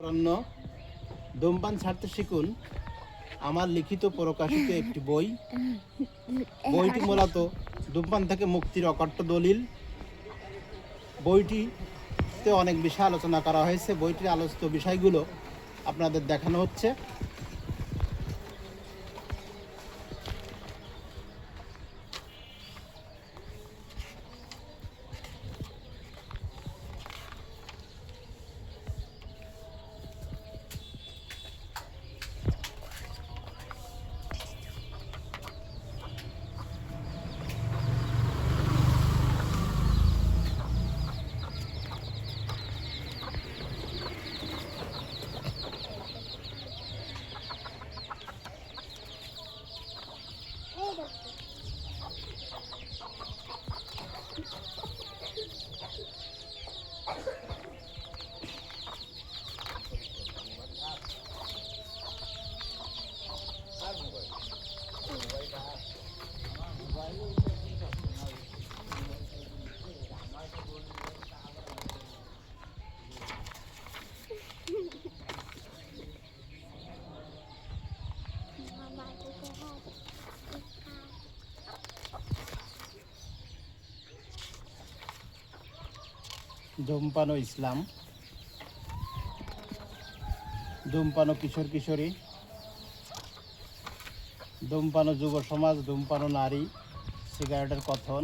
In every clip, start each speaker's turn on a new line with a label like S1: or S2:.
S1: অরণ্য ধূমপান ছাড়তে শিখুন আমার লিখিত প্রকাশিত একটি বই। বইটি মূলত ধূমপান থেকে মুক্তির অকাট্য দলিল। বইটিতে অনেক বিষয় আলোচনা করা হয়েছে। বইটির আলোচিত বিষয়গুলো আপনাদের দেখানো হচ্ছে। ধূমপান ও ইসলাম। ধূমপান ও কিশোর কিশোরী, ধূমপান ও যুব সমাজ, ধূমপান ও নারী, সিগারেটের কথন,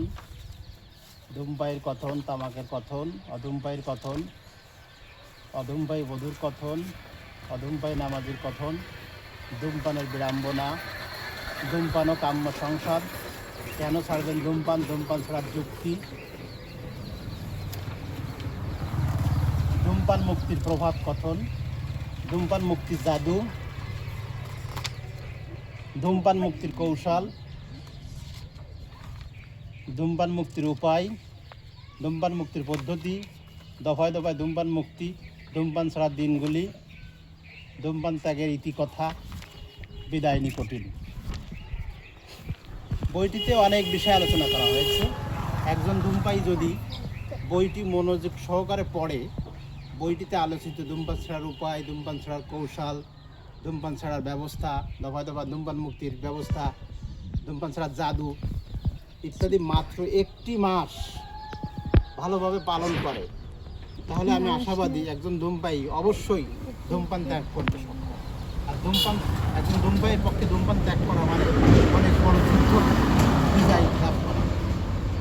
S1: ধূমপায়ীর কথন, তামাকের কথন, অধূমপায়ীর কথন, অধূমপায়ী বধূর কথন, অধূমপায়ী নামাজির কথন, ধূমপানের বিড়ম্বনা, ধূমপান ও কাম্য সংসার, কেন ছাড়বেন ধূমপান, ধূমপান ছাড়ার যুক্তি, ধূমপান মুক্তির প্রভাব কথন, ধূমপান মুক্তির জাদু, ধূমপান মুক্তির কৌশল, ধূমপান মুক্তির উপায়, ধূমপান মুক্তির পদ্ধতি, দফায় দফায় ধূমপান মুক্তি, ধূমপান ছাড়ার দিনগুলি, ধূমপান ত্যাগের ইতিকথা, বিদায় নিকটিন। বইটিতে অনেক বিষয় আলোচনা করা হয়েছে। একজন ধূমপায়ী যদি বইটি মনোযোগ সহকারে পড়ে, বইটিতে আলোচিত ধূমপান ছাড়ার উপায়, ধূমপান ছাড়ার কৌশল, ধূমপান ছাড়ার ব্যবস্থা, দফায় দফায় ধূমপান মুক্তির ব্যবস্থা, ধূমপান ছাড়ার জাদু ইত্যাদি মাত্র একটি মাস ভালোভাবে পালন করে, তাহলে আমি আশাবাদী একজন ধূমপায়ী অবশ্যই ধূমপান ত্যাগ করতে সক্ষম। আর একজন ধূমপায়ীর পক্ষে ধূমপান ত্যাগ করা মানে অনেক বড় যুদ্ধ বিজয় লাভ করা।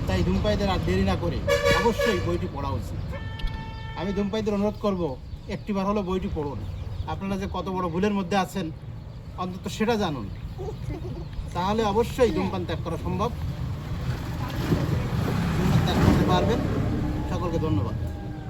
S1: তাই ধূমপায়ীদের আর দেরি না করে অবশ্যই বইটি পড়া উচিত। আমি ধূমপায়ীদের অনুরোধ করব, একটিবার হলো বইটি পড়ুন। আপনারা যে কত বড় ভুলের মধ্যে আছেন অন্তত সেটা জানুন, তাহলে অবশ্যই ধূমপান ত্যাগ করা সম্ভব, ধূমপান ত্যাগ করতে পারবেন। সকলকে ধন্যবাদ।